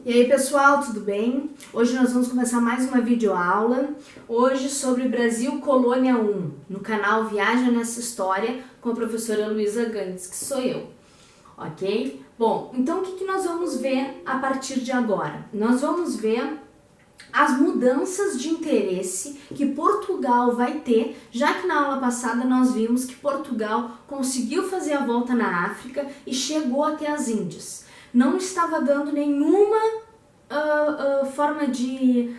E aí pessoal, tudo bem? Hoje nós vamos começar mais uma videoaula, hoje sobre Brasil Colônia 1, no canal Viaja Nessa História, com a professora Luísa Gantz, que sou eu, ok? Bom, então o que nós vamos ver a partir de agora? Nós vamos ver as mudanças de interesse que Portugal vai ter, já que na aula passada nós vimos que Portugal conseguiu fazer a volta na África e chegou até as Índias. Não estava dando nenhuma forma de...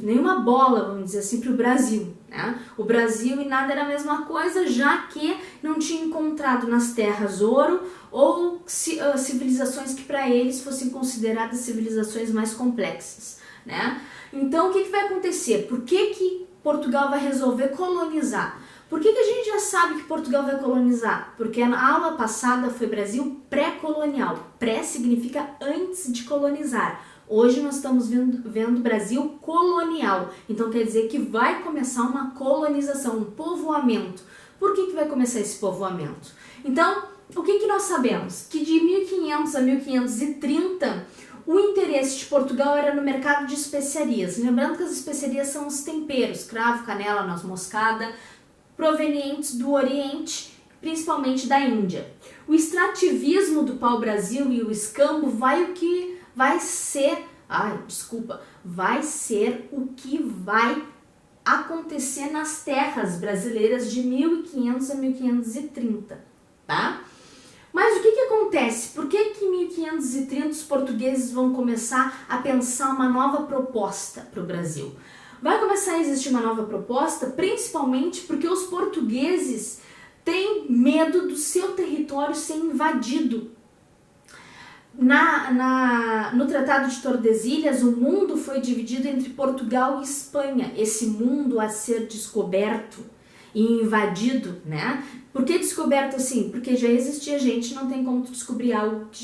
nenhuma bola, vamos dizer assim, para o Brasil, né? O Brasil e nada era a mesma coisa, já que não tinha encontrado nas terras ouro ou civilizações que para eles fossem consideradas civilizações mais complexas, né? Então o que vai acontecer? Por que Portugal vai resolver colonizar? Por que a gente já sabe que Portugal vai colonizar? Porque na aula passada foi Brasil pré-colonial. Pré significa antes de colonizar. Hoje nós estamos vendo Brasil colonial. Então quer dizer que vai começar uma colonização, um povoamento. Por que vai começar esse povoamento? Então, o que nós sabemos? Que de 1500 a 1530... o interesse de Portugal era no mercado de especiarias. Lembrando que as especiarias são os temperos, cravo, canela, noz moscada, provenientes do Oriente, principalmente da Índia. O extrativismo do pau-brasil e o escambo vai ser o que vai acontecer nas terras brasileiras de 1500 a 1530, tá? Mas o que acontece? Por que em 1530 os portugueses vão começar a pensar uma nova proposta para o Brasil? Vai começar a existir uma nova proposta, principalmente porque os portugueses têm medo do seu território ser invadido. No Tratado de Tordesilhas, o mundo foi dividido entre Portugal e Espanha. Esse mundo a ser descoberto e invadido, né? Por que descoberto assim? Porque já existia gente, não tem como tu descobrir algo que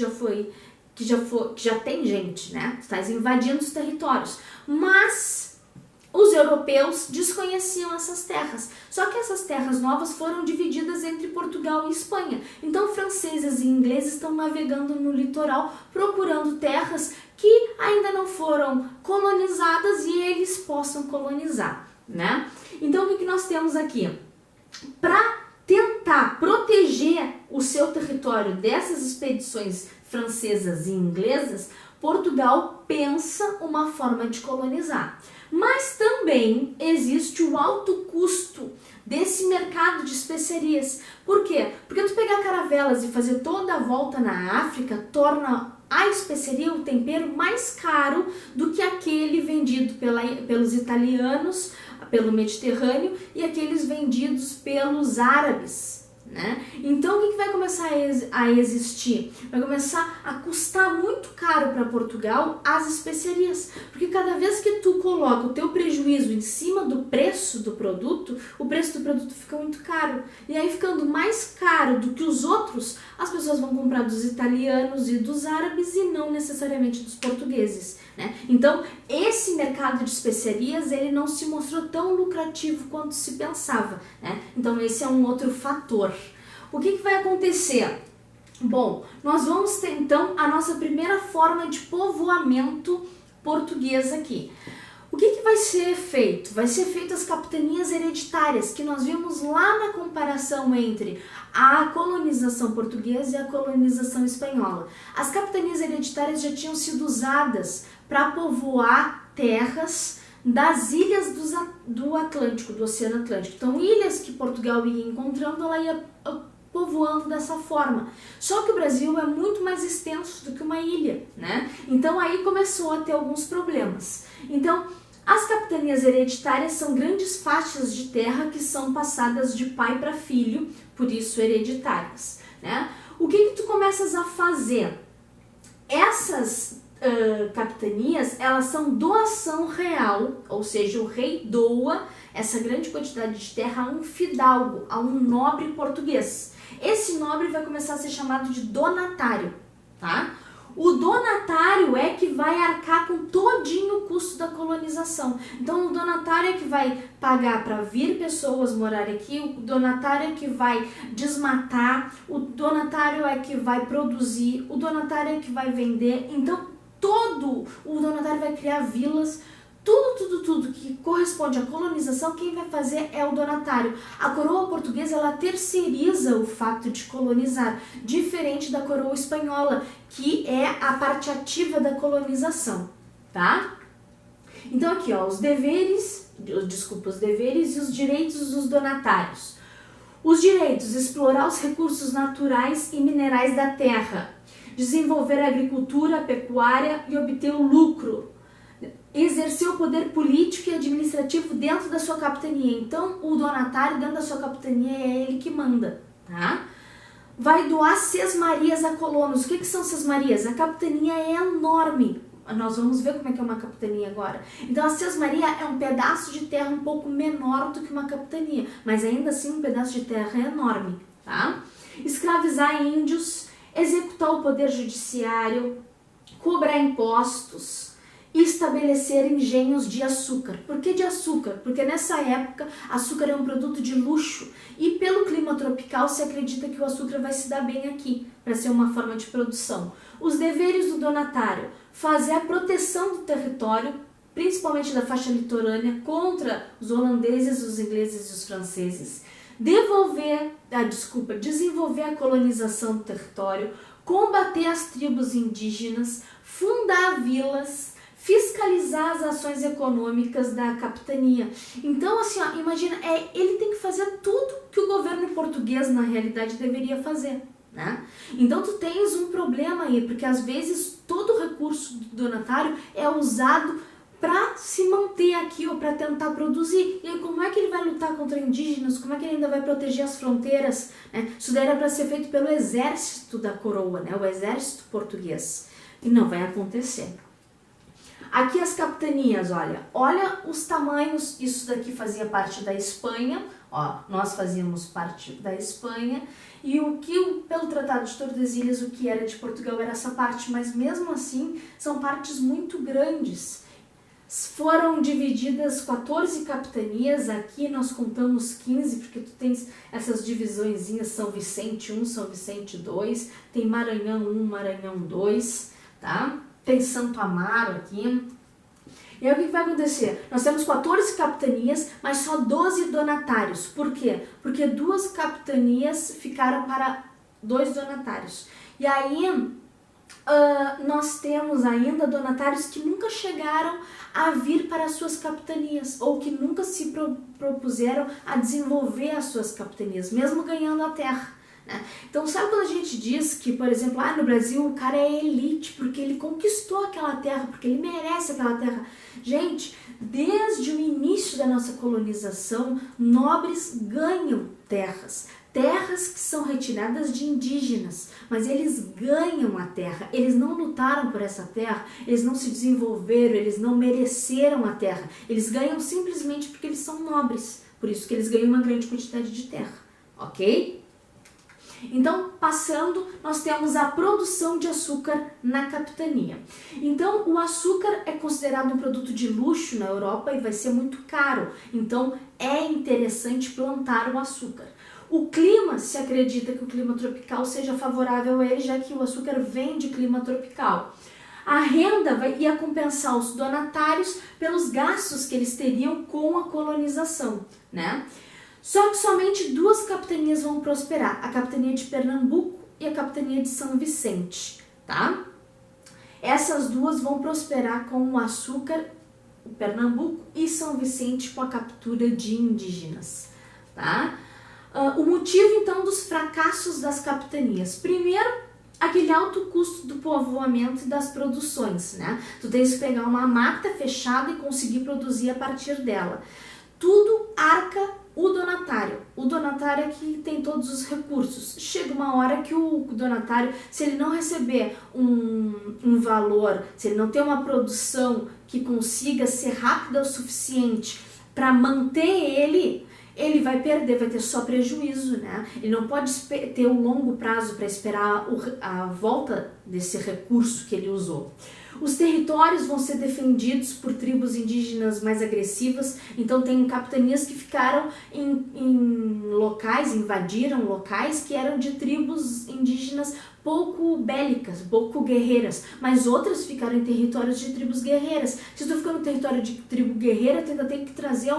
já tem gente, né? Tu estás invadindo os territórios. Mas os europeus desconheciam essas terras. Só que essas terras novas foram divididas entre Portugal e Espanha. Então franceses e ingleses estão navegando no litoral procurando terras que ainda não foram colonizadas e eles possam colonizar, né? Então o que nós temos aqui? Para tentar proteger o seu território dessas expedições francesas e inglesas, Portugal pensa uma forma de colonizar. Mas também existe o alto custo desse mercado de especiarias. Por quê? Porque tu pegar caravelas e fazer toda a volta na África torna a especiaria, o tempero, mais caro do que aquele vendido pelos italianos, pelo Mediterrâneo, e aqueles vendidos pelos árabes, né? Então o que vai começar a existir? Vai começar a custar muito caro para Portugal as especiarias, porque cada vez que tu coloca o teu prejuízo em cima do preço do produto, o preço do produto fica muito caro, e aí ficando mais caro do que os outros, as pessoas vão comprar dos italianos e dos árabes e não necessariamente dos portugueses, né? Então esse mercado de especiarias ele não se mostrou tão lucrativo quanto se pensava, né? Então esse é um outro fator. O que vai acontecer? Bom, nós vamos ter então a nossa primeira forma de povoamento português aqui. O que vai ser feito? Vai ser feito as capitanias hereditárias, que nós vimos lá na comparação entre a colonização portuguesa e a colonização espanhola. As capitanias hereditárias já tinham sido usadas para povoar terras das ilhas do Atlântico, do Oceano Atlântico. Então, ilhas que Portugal ia encontrando, ela ia povoando dessa forma. Só que o Brasil é muito mais extenso do que uma ilha, né? Então, aí começou a ter alguns problemas. Então, as capitanias hereditárias são grandes faixas de terra que são passadas de pai para filho, por isso hereditárias, né? O que tu começas a fazer? Essas capitanias, elas são doação real, ou seja, o rei doa essa grande quantidade de terra a um fidalgo, a um nobre português. Esse nobre vai começar a ser chamado de donatário, tá? O donatário é que vai arcar com todinho o custo da colonização. Então o donatário é que vai pagar para vir pessoas morar aqui, o donatário é que vai desmatar, o donatário é que vai produzir, o donatário é que vai vender. Então o donatário vai criar vilas, tudo que corresponde à colonização, quem vai fazer é o donatário. A coroa portuguesa, ela terceiriza o fato de colonizar, diferente da coroa espanhola, que é a parte ativa da colonização, tá? Então aqui, ó, os deveres e os direitos dos donatários. Os direitos: explorar os recursos naturais e minerais da terra, desenvolver a agricultura, a pecuária e obter o lucro, exercer o poder político e administrativo dentro da sua capitania. Então, o donatário dentro da sua capitania é ele que manda, tá? Vai doar sesmarias a colonos. O que são sesmarias? A capitania é enorme. Nós vamos ver como é que é uma capitania agora. Então, a sesmaria é um pedaço de terra um pouco menor do que uma capitania, mas ainda assim um pedaço de terra enorme, tá? Escravizar índios, executar o poder judiciário, cobrar impostos, estabelecer engenhos de açúcar. Por que de açúcar? Porque nessa época açúcar é um produto de luxo e pelo clima tropical se acredita que o açúcar vai se dar bem aqui, para ser uma forma de produção. Os deveres do donatário: fazer a proteção do território, principalmente da faixa litorânea, contra os holandeses, os ingleses e os franceses. Desenvolver a colonização do território, combater as tribos indígenas, fundar vilas, fiscalizar as ações econômicas da capitania. Então, assim, ó, imagina, ele tem que fazer tudo que o governo português, na realidade, deveria fazer, né? Então, tu tens um problema aí, porque às vezes todo o recurso do donatário é usado para se manter aqui ou para tentar produzir. E aí, como é que ele vai lutar contra indígenas? Como é que ele ainda vai proteger as fronteiras? Né? Isso daí era para ser feito pelo exército da coroa, né? O exército português. E não vai acontecer. Aqui as capitanias, olha os tamanhos. Isso daqui fazia parte da Espanha, ó, nós fazíamos parte da Espanha, e pelo Tratado de Tordesilhas, o que era de Portugal era essa parte, mas mesmo assim são partes muito grandes. Foram divididas 14 capitanias, aqui nós contamos 15, porque tu tens essas divisõezinhas, São Vicente 1, São Vicente 2, tem Maranhão 1, Maranhão 2, tá? Tem Santo Amaro aqui. E aí o que vai acontecer? Nós temos 14 capitanias, mas só 12 donatários. Por quê? Porque 2 capitanias ficaram para 2 donatários. E aí nós temos ainda donatários que nunca chegaram a vir para as suas capitanias, ou que nunca se propuseram a desenvolver as suas capitanias, mesmo ganhando a terra. Então, sabe quando a gente diz que, por exemplo, no Brasil o cara é elite porque ele conquistou aquela terra, porque ele merece aquela terra? Gente, desde o início da nossa colonização, nobres ganham terras que são retiradas de indígenas, mas eles ganham a terra, eles não lutaram por essa terra, eles não se desenvolveram, eles não mereceram a terra, eles ganham simplesmente porque eles são nobres, por isso que eles ganham uma grande quantidade de terra, ok? Então, passando, nós temos a produção de açúcar na capitania. Então, o açúcar é considerado um produto de luxo na Europa e vai ser muito caro. Então, é interessante plantar o açúcar. O clima, se acredita que o clima tropical seja favorável a ele, já que o açúcar vem de clima tropical. A renda ia compensar os donatários pelos gastos que eles teriam com a colonização, né? Só que somente 2 capitanias vão prosperar, a capitania de Pernambuco e a capitania de São Vicente, tá? Essas 2 vão prosperar com o açúcar, o Pernambuco, e São Vicente com a captura de indígenas, tá? O motivo, então, dos fracassos das capitanias. Primeiro, aquele alto custo do povoamento e das produções, né? Tu tens que pegar uma mata fechada e conseguir produzir a partir dela. Tudo arca o donatário. O donatário é que tem todos os recursos. Chega uma hora que o donatário, se ele não receber um valor, se ele não ter uma produção que consiga ser rápida o suficiente para manter ele vai perder, vai ter só prejuízo, né? Ele não pode ter um longo prazo para esperar a volta desse recurso que ele usou. Os territórios vão ser defendidos por tribos indígenas mais agressivas, então tem capitanias que ficaram em locais, invadiram locais que eram de tribos indígenas pouco bélicas, pouco guerreiras, mas outras ficaram em territórios de tribos guerreiras. Se tu ficar no território de tribo guerreira, tu ainda tem que trazer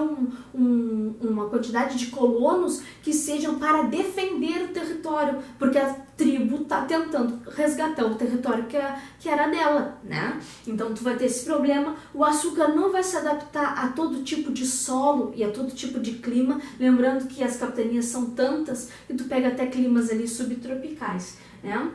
uma quantidade de colonos que sejam para defender o território, porque a tribo está tentando resgatar o território que era dela, né? Então tu vai ter esse problema. O açúcar não vai se adaptar a todo tipo de solo e a todo tipo de clima, lembrando que as capitanias são tantas que tu pega até climas ali subtropicais, né?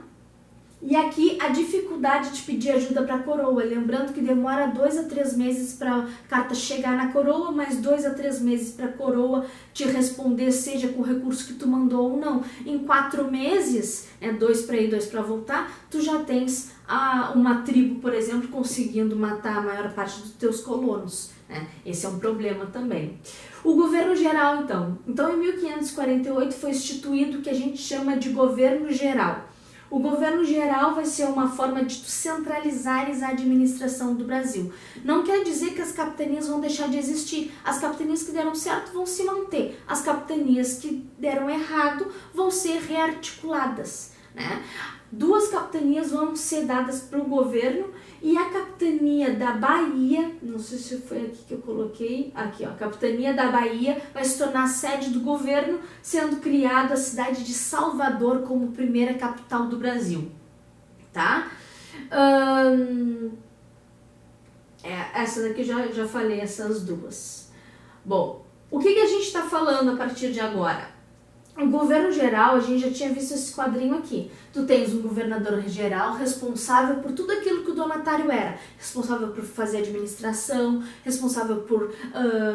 E aqui a dificuldade de pedir ajuda para a coroa, lembrando que demora 2 a 3 meses para a carta chegar na coroa, mais 2 a 3 meses para a coroa te responder, seja com o recurso que tu mandou ou não. Em 4 meses, 2 para ir, 2 para voltar, tu já tens uma tribo, por exemplo, conseguindo matar a maior parte dos teus colonos, né? Esse é um problema também. O governo geral, então em 1548 foi instituído o que a gente chama de governo geral. O governo geral vai ser uma forma de tu centralizares a administração do Brasil. Não quer dizer que as capitanias vão deixar de existir. As capitanias que deram certo vão se manter. As capitanias que deram errado vão ser rearticuladas, né? 2 capitanias vão ser dadas para o governo e a capitania da Bahia, não sei se foi aqui que eu coloquei, aqui ó, a capitania da Bahia vai se tornar a sede do governo, sendo criada a cidade de Salvador como primeira capital do Brasil, tá? Essa daqui já falei, essas 2. Bom, o que a gente está falando a partir de agora? O governo geral, a gente já tinha visto esse quadrinho aqui. Tu tens um governador geral responsável por tudo aquilo que o donatário era. Responsável por fazer administração, responsável por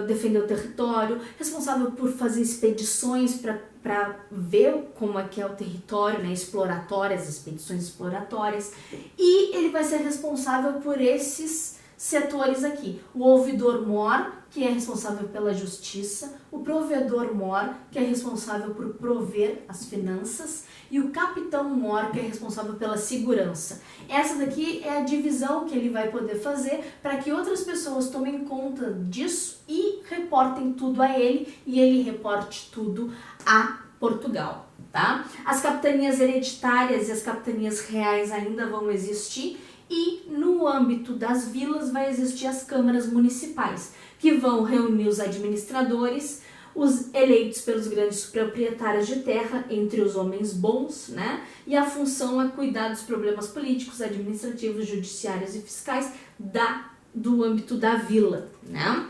defender o território, responsável por fazer expedições para ver como é que é o território, né, exploratórias, expedições exploratórias. E ele vai ser responsável por esses setores aqui. O ouvidor-mor, que é responsável pela justiça, o provedor-mor, que é responsável por prover as finanças, e o capitão-mor, que é responsável pela segurança. Essa daqui é a divisão que ele vai poder fazer para que outras pessoas tomem conta disso e reportem tudo a ele, e ele reporte tudo a Portugal, tá? As capitanias hereditárias e as capitanias reais ainda vão existir, e no âmbito das vilas vai existir as câmaras municipais, que vão reunir os administradores, os eleitos pelos grandes proprietários de terra, entre os homens bons, né? E a função é cuidar dos problemas políticos, administrativos, judiciários e fiscais do âmbito da vila, né?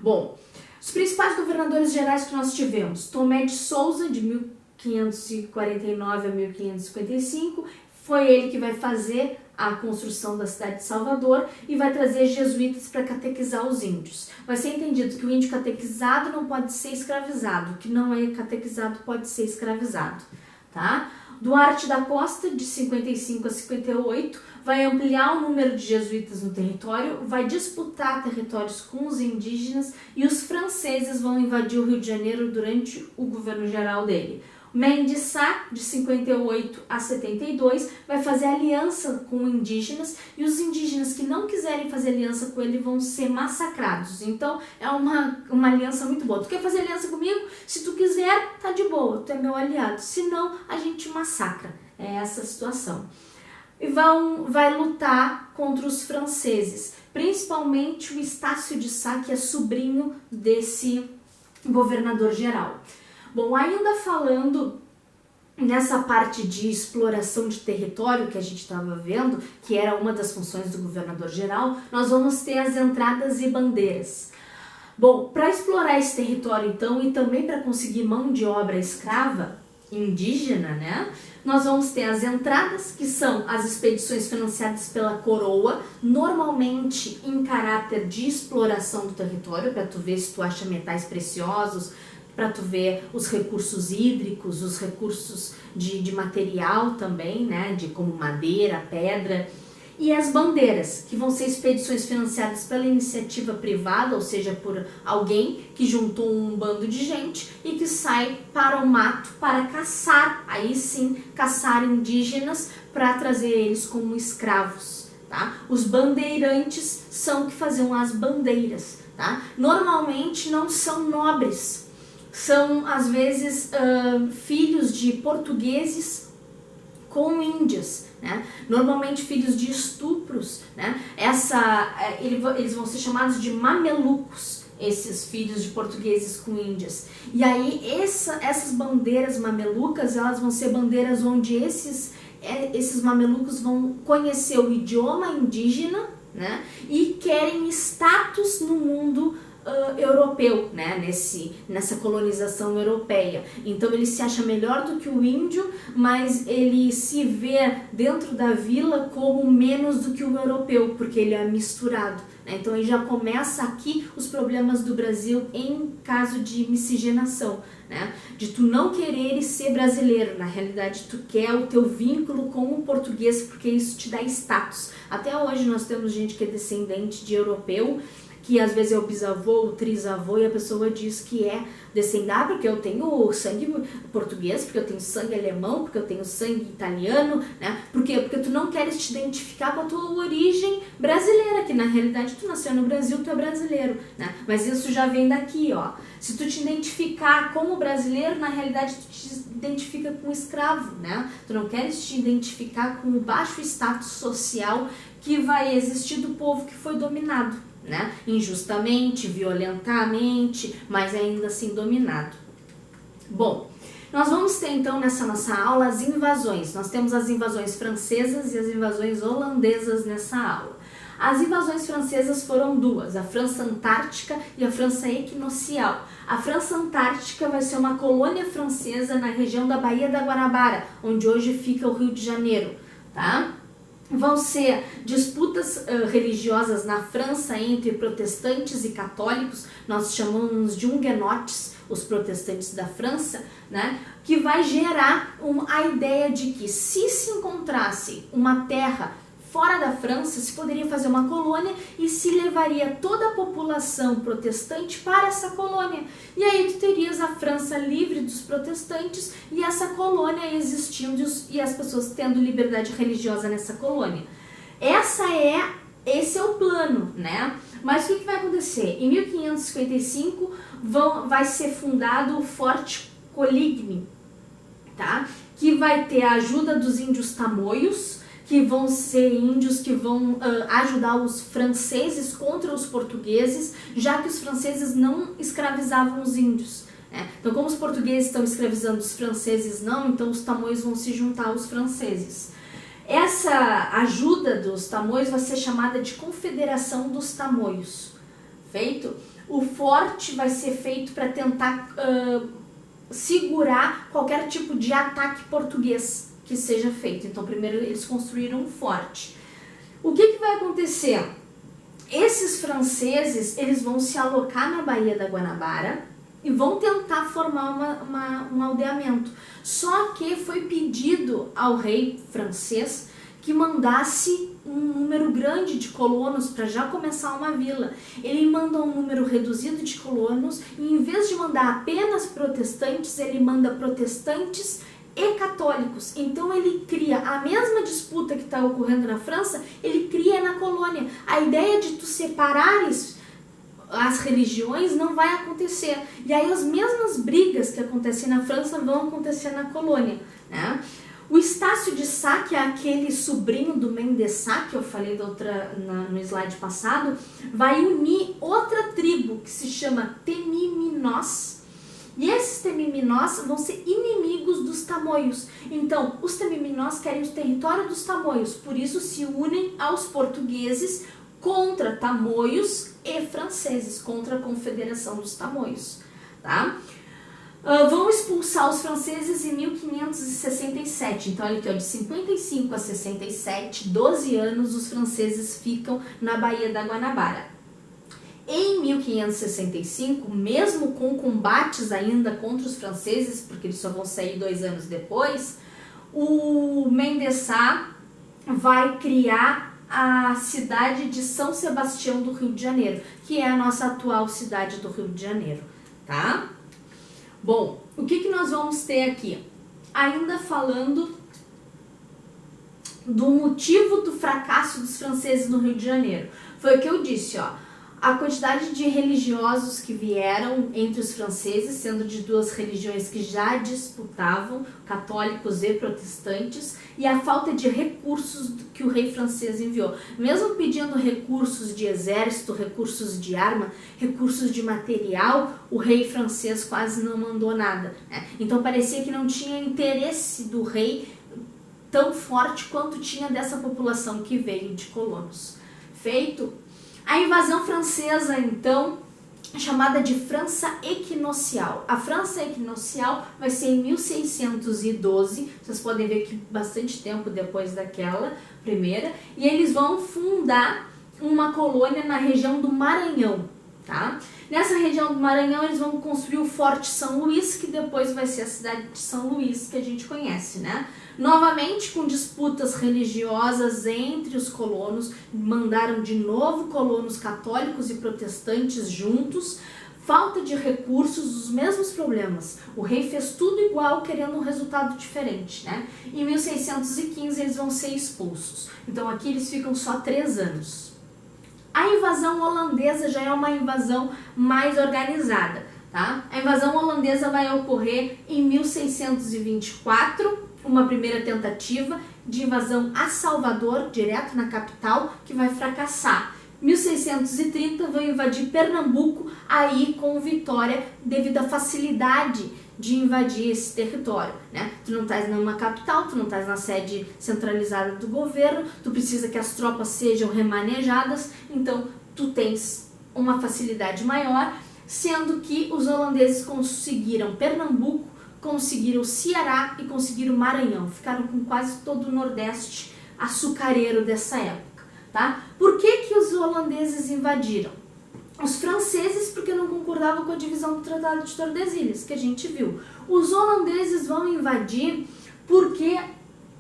Bom, os principais governadores gerais que nós tivemos: Tomé de Souza, de 1549 a 1555, foi ele que vai fazer a construção da cidade de Salvador e vai trazer jesuítas para catequizar os índios. Vai ser entendido que o índio catequizado não pode ser escravizado, o que não é catequizado pode ser escravizado, tá? Duarte da Costa, de 55 a 58, vai ampliar o número de jesuítas no território, vai disputar territórios com os indígenas e os franceses vão invadir o Rio de Janeiro durante o governo geral dele. Mendes Sá, de 58 a 72, vai fazer aliança com indígenas e os indígenas que não quiserem fazer aliança com ele vão ser massacrados. Então é uma aliança muito boa. Tu quer fazer aliança comigo? Se tu quiser, tá de boa, tu é meu aliado. Se não, a gente massacra. É essa a situação. E vai lutar contra os franceses, principalmente o Estácio de Sá, que é sobrinho desse governador geral. Bom, ainda falando nessa parte de exploração de território que a gente estava vendo, que era uma das funções do governador geral, nós vamos ter as entradas e bandeiras. Bom, para explorar esse território então e também para conseguir mão de obra escrava indígena, né? Nós vamos ter as entradas, que são as expedições financiadas pela coroa, normalmente em caráter de exploração do território, para tu ver se tu acha metais preciosos, para tu ver os recursos hídricos, os recursos de material também, né, de como madeira, pedra, e as bandeiras, que vão ser expedições financiadas pela iniciativa privada, ou seja, por alguém que juntou um bando de gente e que sai para o mato para caçar, aí sim, caçar indígenas para trazer eles como escravos, tá? Os bandeirantes são que faziam as bandeiras, tá? Normalmente não são nobres, são às vezes filhos de portugueses com índias, né? Normalmente filhos de estupros, né? Eles vão ser chamados de mamelucos, esses filhos de portugueses com índias. E aí essas bandeiras mamelucas, elas vão ser bandeiras onde esses mamelucos vão conhecer o idioma indígena, né? E querem status no mundo europeu, né? Nessa colonização europeia. Então ele se acha melhor do que o índio, mas ele se vê dentro da vila como menos do que o europeu, porque ele é misturado, né? Então aí já começa aqui os problemas do Brasil em caso de miscigenação, né? De tu não querer ser brasileiro, na realidade tu quer o teu vínculo com o português, porque isso te dá status. Até hoje nós temos gente que é descendente de europeu, que às vezes é o bisavô, o trisavô, e a pessoa diz que é descendente, porque eu tenho sangue português, porque eu tenho sangue alemão, porque eu tenho sangue italiano, né? Por quê? Porque tu não queres te identificar com a tua origem brasileira, que na realidade tu nasceu no Brasil, tu é brasileiro, né? Mas isso já vem daqui, ó. Se tu te identificar como brasileiro, na realidade tu te identifica com escravo, né? Tu não queres te identificar com o baixo status social que vai existir do povo que foi dominado, né? Injustamente, violentamente, mas ainda assim dominado. Bom, nós vamos ter então nessa nossa aula as invasões. Nós temos as invasões francesas e as invasões holandesas nessa aula. As invasões francesas foram duas, a França Antártica e a França Equinocial. A França Antártica vai ser uma colônia francesa na região da Baía da Guanabara, onde hoje fica o Rio de Janeiro, tá? Vão ser disputas religiosas na França entre protestantes e católicos, nós chamamos de huguenotes, os protestantes da França, né? Que vai gerar a ideia de que se encontrasse uma terra fora da França, se poderia fazer uma colônia e se levaria toda a população protestante para essa colônia. E aí tu terias a França livre dos protestantes e essa colônia existindo e as pessoas tendo liberdade religiosa nessa colônia. Esse é o plano, né? Mas o que vai acontecer? Em 1555 vai ser fundado o Forte Coligny, tá? Que vai ter a ajuda dos índios tamoios, que vão ser índios que vão ajudar os franceses contra os portugueses, já que os franceses não escravizavam os índios, né? Então, como os portugueses estão escravizando os franceses não, então os tamoios vão se juntar aos franceses. Essa ajuda dos tamoios vai ser chamada de Confederação dos Tamoios. Feito? O forte vai ser feito para tentar segurar qualquer tipo de ataque português que seja feito. Então, primeiro eles construíram um forte. O que vai acontecer? Esses franceses, eles vão se alocar na Baía da Guanabara e vão tentar formar um aldeamento. Só que foi pedido ao rei francês que mandasse um número grande de colonos para já começar uma vila. Ele manda um número reduzido de colonos e em vez de mandar apenas protestantes, ele manda protestantes e católicos. Então ele cria a mesma disputa que está ocorrendo na França, ele cria na colônia. A ideia de tu separares as religiões não vai acontecer. E aí as mesmas brigas que acontecem na França vão acontecer na colônia, né? O Estácio de Sá, que é aquele sobrinho do Mendes Sá, que eu falei no slide passado, vai unir outra tribo que se chama Temiminós. E esses Temiminós vão ser inimigos dos tamoios. Então, os Temiminós querem o território dos tamoios, por isso se unem aos portugueses contra tamoios e franceses, contra a Confederação dos Tamoios, tá? Vão expulsar os franceses em 1567. Então, olha aqui, ó, de 55 a 67, 12 anos, os franceses ficam na Baía da Guanabara. Em 1565, mesmo com combates ainda contra os franceses, porque eles só vão sair 2 anos depois, o Mendes Sá vai criar a cidade de São Sebastião do Rio de Janeiro, que é a nossa atual cidade do Rio de Janeiro, tá? Bom, o que nós vamos ter aqui? Ainda falando do motivo do fracasso dos franceses no Rio de Janeiro. Foi o que eu disse, ó. A quantidade de religiosos que vieram entre os franceses, sendo de duas religiões que já disputavam, católicos e protestantes, e a falta de recursos que o rei francês enviou. Mesmo pedindo recursos de exército, recursos de arma, recursos de material, o rei francês quase não mandou nada, né? Então parecia que não tinha interesse do rei tão forte quanto tinha dessa população que veio de colonos. Feito a invasão francesa, então, chamada de França Equinocial. A França Equinocial vai ser em 1612, vocês podem ver que bastante tempo depois daquela primeira, e eles vão fundar uma colônia na região do Maranhão, tá? Nessa região do Maranhão eles vão construir o Forte São Luís, que depois vai ser a cidade de São Luís, que a gente conhece, né? Novamente com disputas religiosas entre os colonos, mandaram de novo colonos católicos e protestantes juntos, falta de recursos, os mesmos problemas. O rei fez tudo igual, querendo um resultado diferente, né? Em 1615 eles vão ser expulsos, então aqui eles ficam só 3 anos. A invasão holandesa já é uma invasão mais organizada, tá? A invasão holandesa vai ocorrer em 1624, uma primeira tentativa de invasão a Salvador, direto na capital, que vai fracassar. 1630 vão invadir Pernambuco, aí com vitória devido à facilidade de invadir esse território, né? Tu não estás numa capital, tu não estás na sede centralizada do governo, tu precisa que as tropas sejam remanejadas, então tu tens uma facilidade maior, sendo que os holandeses conseguiram Pernambuco, conseguiram Ceará e conseguiram Maranhão, ficaram com quase todo o Nordeste açucareiro dessa época, tá? Por que os holandeses invadiram? Os franceses, porque não concordavam com a divisão do Tratado de Tordesilhas, que a gente viu. Os holandeses vão invadir porque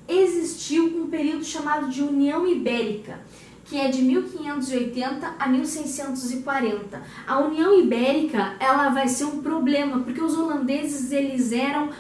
existiu um período chamado de União Ibérica, que é de 1580 a 1640. A União Ibérica, ela vai ser um problema, porque os holandeses, eles eram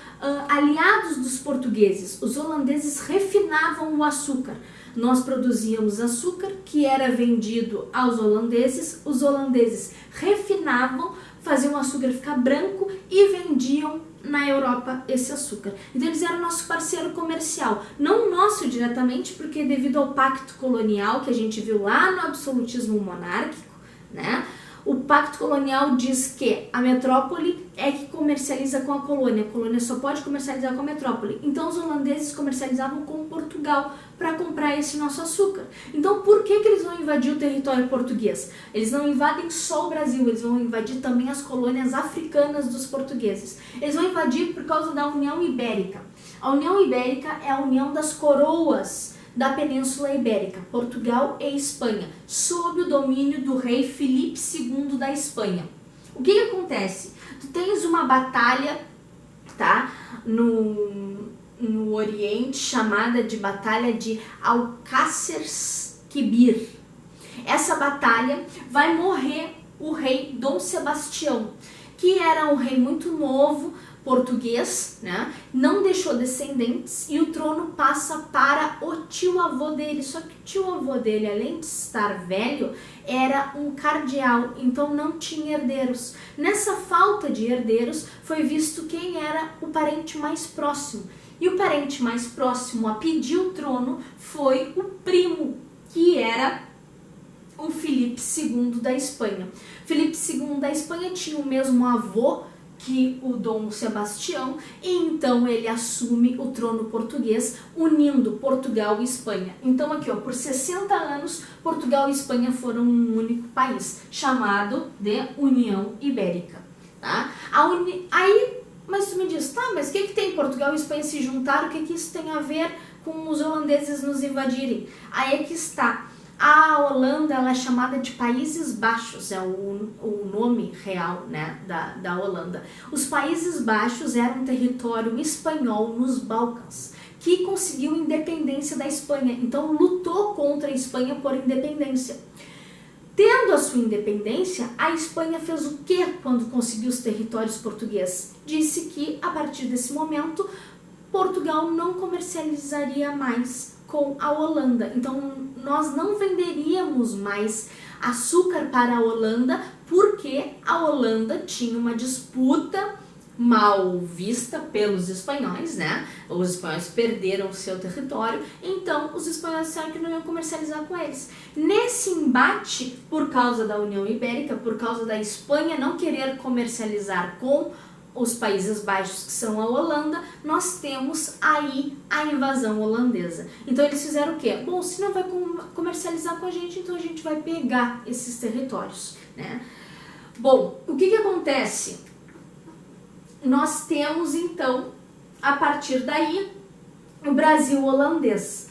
aliados dos portugueses. Os holandeses refinavam o açúcar. Nós produzíamos açúcar, que era vendido aos holandeses. Os holandeses refinavam, faziam o açúcar ficar branco e vendiam na Europa esse açúcar. Então eles eram nosso parceiro comercial, não nosso diretamente, porque devido ao pacto colonial que a gente viu lá no absolutismo monárquico, né? O pacto colonial diz que a metrópole é que comercializa com a colônia só pode comercializar com a metrópole. Então os holandeses comercializavam com Portugal para comprar esse nosso açúcar. Então por que eles vão invadir o território português? Eles não invadem só o Brasil, eles vão invadir também as colônias africanas dos portugueses. Eles vão invadir por causa da União Ibérica. A União Ibérica é a união das coroas da Península Ibérica, Portugal e Espanha, sob o domínio do rei Filipe II da Espanha. O que acontece? Tu tens uma batalha, tá, no Oriente, chamada de Batalha de Alcácer Quibir. Essa batalha vai morrer o rei Dom Sebastião, que era um rei muito novo, português, né? Não deixou descendentes e o trono passa para o tio-avô dele. Só que o tio-avô dele, além de estar velho, era um cardeal, então não tinha herdeiros. Nessa falta de herdeiros, foi visto quem era o parente mais próximo. E o parente mais próximo a pedir o trono foi o primo, que era o Filipe II da Espanha. Filipe II da Espanha tinha o mesmo avô que o Dom Sebastião, e então ele assume o trono português, unindo Portugal e Espanha. Então aqui, ó, por 60 anos, Portugal e Espanha foram um único país, chamado de União Ibérica, tá? Aí, mas tu me diz, tá, mas o que tem Portugal e Espanha se juntaram, o que isso tem a ver com os holandeses nos invadirem? Aí é que está. A Holanda, ela é chamada de Países Baixos, é o nome real, né, da Holanda. Os Países Baixos eram um território espanhol nos Balcãs, que conseguiu independência da Espanha, então lutou contra a Espanha por independência. Tendo a sua independência, a Espanha fez o que quando conseguiu os territórios portugueses? Disse que, a partir desse momento, Portugal não comercializaria mais com a Holanda. Então nós não venderíamos mais açúcar para a Holanda porque a Holanda tinha uma disputa mal vista pelos espanhóis, né? Os espanhóis perderam o seu território, então os espanhóis disseram que não iam comercializar com eles. Nesse embate, por causa da União Ibérica, por causa da Espanha não querer comercializar com os Países Baixos, que são a Holanda, nós temos aí a invasão holandesa. Então eles fizeram o quê? Bom, se não vai comercializar com a gente, então a gente vai pegar esses territórios, né? Bom, o que acontece? Nós temos então, a partir daí, o Brasil holandês.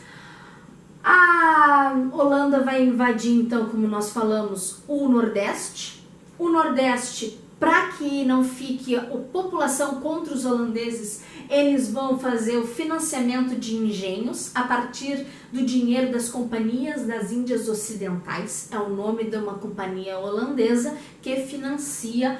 A Holanda vai invadir então, como nós falamos, o Nordeste. O Nordeste, para que não fique a população contra os holandeses, eles vão fazer o financiamento de engenhos a partir do dinheiro das companhias das Índias Ocidentais. É o nome de uma companhia holandesa que financia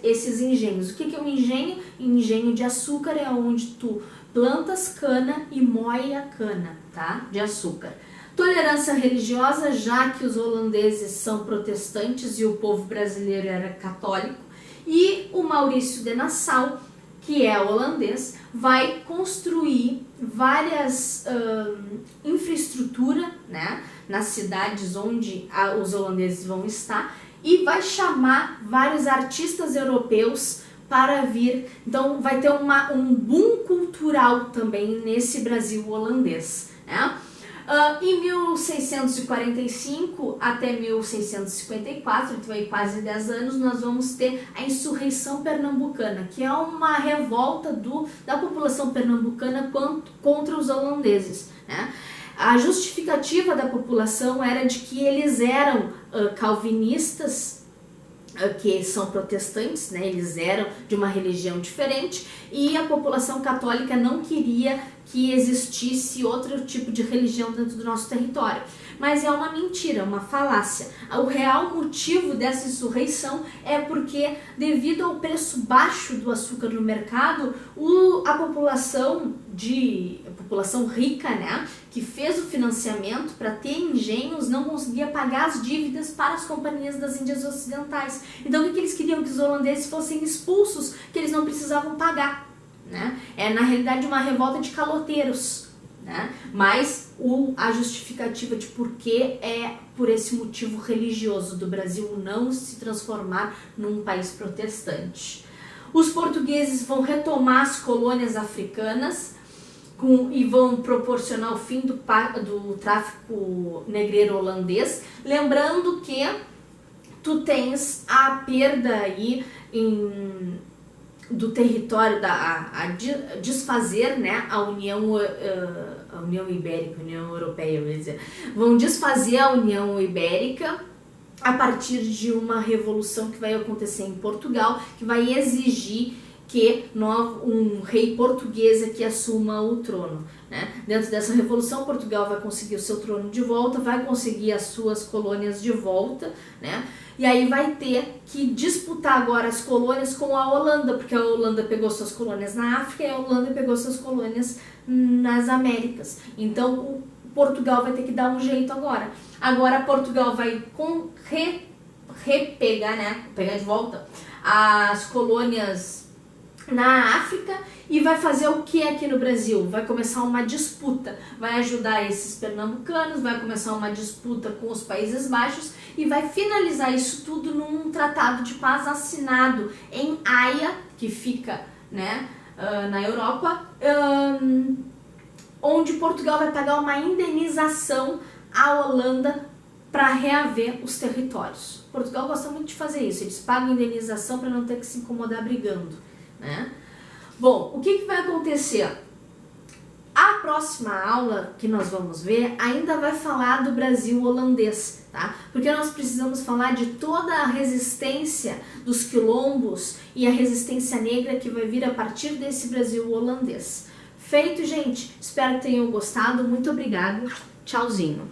esses engenhos. O que é um engenho? Engenho de açúcar é onde tu plantas cana e moe a cana, tá? De açúcar. Tolerância religiosa, já que os holandeses são protestantes e o povo brasileiro era católico. E o Maurício de Nassau, que é holandês, vai construir várias infraestrutura, né, nas cidades onde os holandeses vão estar, e vai chamar vários artistas europeus para vir. Então vai ter um boom cultural também nesse Brasil holandês, né? Em 1645 até 1654, então aí quase 10 anos, nós vamos ter a insurreição pernambucana, que é uma revolta da população pernambucana contra os holandeses, né? A justificativa da população era de que eles eram calvinistas, que são protestantes, né? Eles eram de uma religião diferente, e a população católica não queria que existisse outro tipo de religião dentro do nosso território. Mas é uma mentira, uma falácia. O real motivo dessa insurreição é porque, devido ao preço baixo do açúcar no mercado, a população rica, né, que fez o financiamento para ter engenhos, não conseguia pagar as dívidas para as companhias das Índias Ocidentais. Então o que eles queriam? Que os holandeses fossem expulsos, que eles não precisavam pagar, né? É na realidade uma revolta de caloteiros, né? Mas a justificativa de porquê é por esse motivo religioso do Brasil não se transformar num país protestante. Os portugueses vão retomar as colônias africanas e vão proporcionar o fim do tráfico negreiro holandês, lembrando que tu tens a perda aí do território, a desfazer, né, a União Ibérica, União Europeia, eu ia dizer, vão desfazer a União Ibérica a partir de uma revolução que vai acontecer em Portugal, que vai exigir que um rei português aqui assuma o trono, né? Dentro dessa revolução, Portugal vai conseguir o seu trono de volta, vai conseguir as suas colônias de volta, né? E aí vai ter que disputar agora as colônias com a Holanda, porque a Holanda pegou suas colônias na África e a Holanda pegou suas colônias nas Américas. Então Portugal vai ter que dar um jeito agora. Agora Portugal vai repegar, né? Pegar de volta as colônias na África e vai fazer o que aqui no Brasil? Vai começar uma disputa, vai ajudar esses pernambucanos, vai começar uma disputa com os Países Baixos e vai finalizar isso tudo num tratado de paz assinado em Haia, que fica, né, na Europa, onde Portugal vai pagar uma indenização à Holanda para reaver os territórios. Portugal gosta muito de fazer isso, eles pagam indenização para não ter que se incomodar brigando, né? Bom, o que vai acontecer? A próxima aula que nós vamos ver ainda vai falar do Brasil holandês, tá? Porque nós precisamos falar de toda a resistência dos quilombos e a resistência negra que vai vir a partir desse Brasil holandês. Feito, gente? Espero que tenham gostado. Muito obrigado. Tchauzinho.